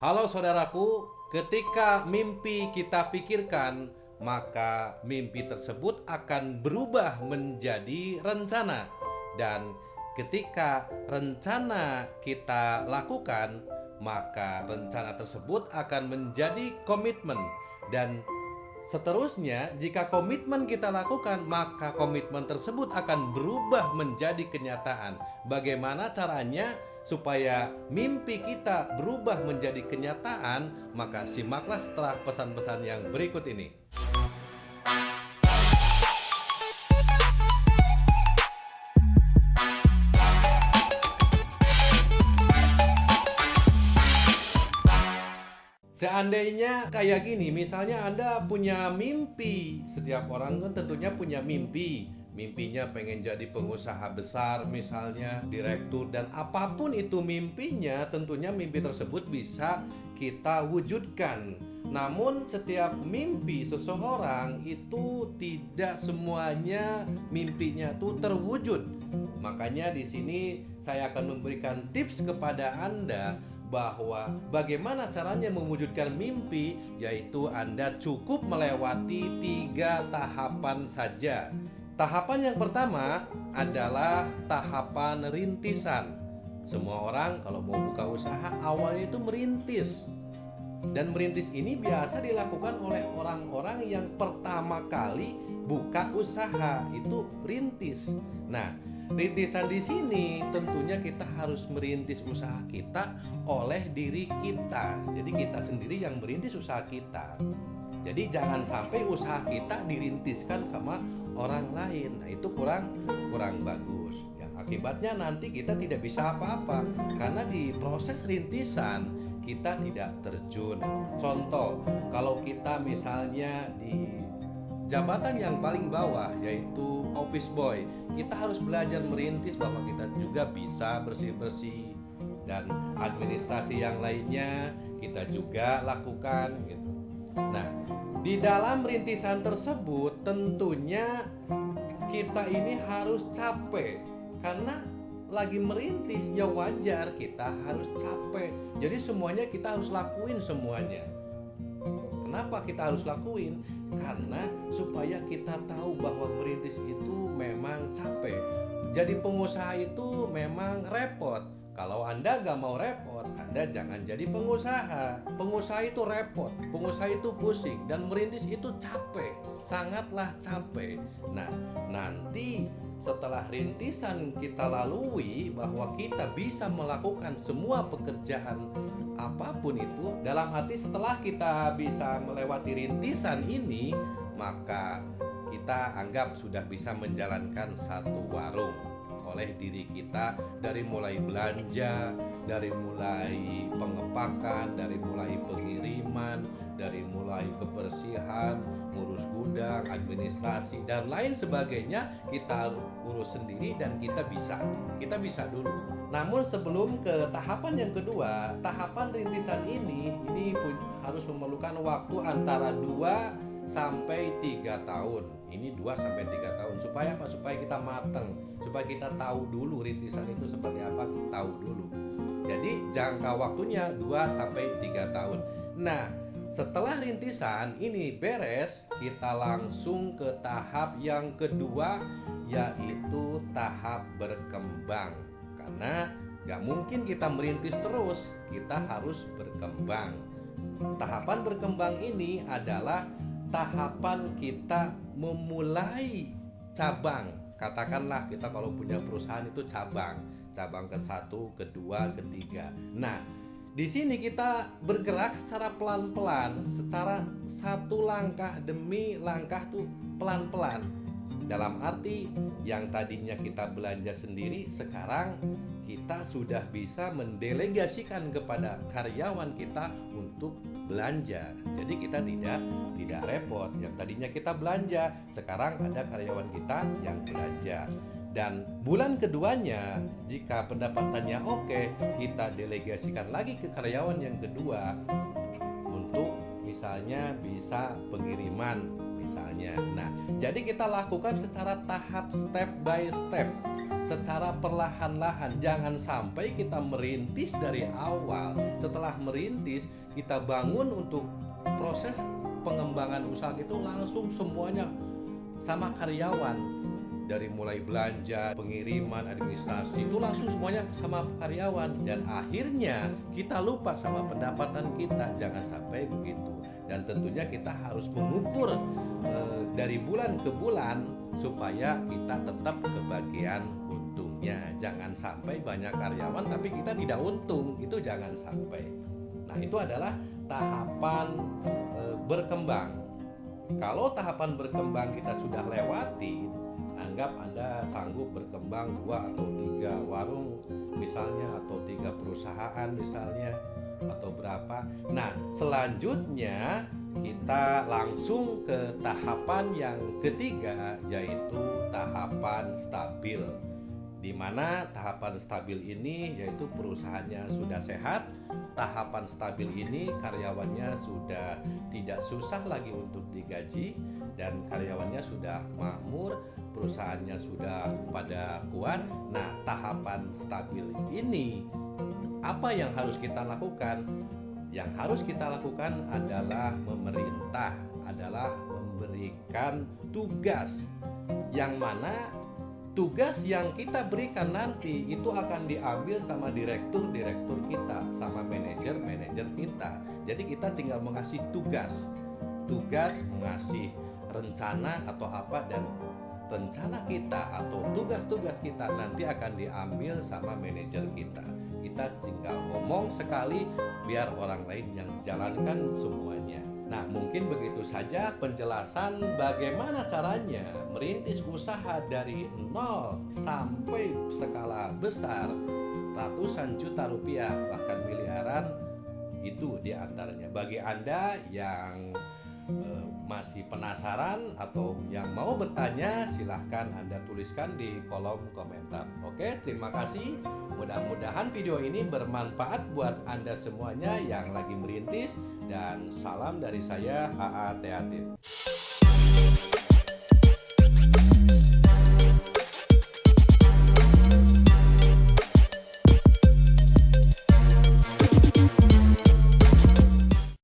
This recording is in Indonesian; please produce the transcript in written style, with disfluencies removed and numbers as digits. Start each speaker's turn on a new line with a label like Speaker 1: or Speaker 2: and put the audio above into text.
Speaker 1: Halo saudaraku, ketika mimpi kita pikirkan, maka mimpi tersebut akan berubah menjadi rencana. Dan ketika rencana kita lakukan, maka rencana tersebut akan menjadi komitmen. Dan seterusnya, jika komitmen kita lakukan, maka komitmen tersebut akan berubah menjadi kenyataan. Bagaimana caranya supaya mimpi kita berubah menjadi kenyataan? Maka simaklah setelah pesan-pesan yang berikut ini. Seandainya kayak gini, misalnya Anda punya mimpi. Setiap orang kan tentunya punya mimpi. Mimpinya pengen jadi pengusaha besar, misalnya direktur, dan apapun itu mimpinya, tentunya mimpi tersebut bisa kita wujudkan. Namun setiap mimpi seseorang itu tidak semuanya mimpinya itu terwujud. Makanya di sini saya akan memberikan tips kepada Anda bahwa bagaimana caranya mewujudkan mimpi, yaitu Anda cukup melewati 3 tahapan saja. Tahapan yang pertama adalah tahapan rintisan. Semua orang kalau mau buka usaha awalnya itu merintis. Dan merintis ini biasa dilakukan oleh orang-orang yang pertama kali buka usaha, itu rintis. Nah, rintisan di sini tentunya kita harus merintis usaha kita oleh diri kita. Jadi kita sendiri yang merintis usaha kita. Jadi jangan sampai usaha kita dirintiskan sama orang lain. Nah, itu kurang bagus. Yang akibatnya nanti kita tidak bisa apa-apa karena di proses rintisan kita tidak terjun. Contoh, kalau kita misalnya di jabatan yang paling bawah, yaitu office boy, kita harus belajar merintis bahwa kita juga bisa bersih-bersih, dan administrasi yang lainnya kita juga lakukan gitu. Nah, di dalam rintisan tersebut tentunya kita ini harus capek, karena lagi merintis ya wajar kita harus capek. Jadi semuanya kita harus lakuin semuanya. Kenapa kita harus lakuin? Karena supaya kita tahu bahwa merintis itu memang capek. Jadi pengusaha itu memang repot. Kalau Anda gak mau repot, Anda jangan jadi pengusaha. Pengusaha itu repot, pengusaha itu pusing, dan merintis itu capek, sangatlah capek. Nah, nanti setelah rintisan kita lalui bahwa kita bisa melakukan semua pekerjaan apapun itu, dalam arti setelah kita bisa melewati rintisan ini, maka kita anggap sudah bisa menjalankan satu warung oleh diri kita, dari mulai belanja, dari mulai pengepakan, dari mulai pengiriman, dari mulai kebersihan, ngurus gudang, administrasi, dan lain sebagainya kita urus sendiri, dan kita bisa dulu. Namun sebelum ke tahapan yang kedua, tahapan rintisan ini pun harus memerlukan waktu antara 2 sampai 3 tahun. Ini 2 sampai 3 tahun. Supaya apa? Supaya kita matang, supaya kita tahu dulu rintisan itu seperti apa, tahu dulu. Jadi jangka waktunya 2 sampai 3 tahun. Nah, setelah rintisan ini beres, kita langsung ke tahap yang kedua, yaitu tahap berkembang. Karena gak mungkin kita merintis terus, kita harus berkembang. Tahapan berkembang ini adalah tahapan kita memulai cabang. Katakanlah kita kalau punya perusahaan itu cabang ke-1, ke-2, ke-3. Nah, di sini kita bergerak secara pelan-pelan, secara satu langkah demi langkah tuh pelan-pelan. Dalam arti yang tadinya kita belanja sendiri, sekarang kita sudah bisa mendelegasikan kepada karyawan kita untuk belanja. Jadi kita tidak repot. Yang tadinya kita belanja, sekarang ada karyawan kita yang belanja. Dan bulan keduanya, jika pendapatannya oke, kita delegasikan lagi ke karyawan yang kedua untuk misalnya bisa pengiriman misalnya. Nah, jadi kita lakukan secara tahap, step by step, secara perlahan-lahan. Jangan sampai kita merintis dari awal. Setelah merintis, kita bangun untuk proses pengembangan usaha itu langsung semuanya sama karyawan. Dari mulai belanja, pengiriman, administrasi itu langsung semuanya sama karyawan, dan akhirnya kita lupa sama pendapatan kita. Jangan sampai begitu. Dan tentunya kita harus mengukur dari bulan ke bulan supaya kita tetap kebagian untungnya. Jangan sampai banyak karyawan tapi kita tidak untung, itu jangan sampai. Nah, itu adalah tahapan berkembang. Kalau tahapan berkembang kita sudah lewati, anggap Anda sanggup berkembang 2 atau 3 warung misalnya, atau 3 perusahaan misalnya, atau berapa. Nah, selanjutnya kita langsung ke tahapan yang ketiga, yaitu tahapan stabil. Di mana tahapan stabil ini yaitu perusahaannya sudah sehat, tahapan stabil ini karyawannya sudah tidak susah lagi untuk digaji, dan karyawannya sudah makmur, perusahaannya sudah pada kuat. Nah, tahapan stabil ini apa yang harus kita lakukan? Yang harus kita lakukan adalah memerintah, adalah memberikan tugas, yang mana tugas yang kita berikan nanti itu akan diambil sama direktur-direktur kita, sama manajer-manajer kita. Jadi kita tinggal mengasih tugas, mengasih rencana atau apa, dan rencana kita atau tugas-tugas kita nanti akan diambil sama manajer kita. Kita tinggal ngomong sekali biar orang lain yang jalankan semuanya. Nah, mungkin begitu saja penjelasan bagaimana caranya merintis usaha dari nol sampai skala besar, ratusan juta rupiah, bahkan miliaran. Itu diantaranya. Bagi Anda yang masih penasaran atau yang mau bertanya, silahkan Anda tuliskan di kolom komentar. Oke, terima kasih. Mudah-mudahan video ini bermanfaat buat Anda semuanya yang lagi merintis, dan salam dari saya, HA Teatif.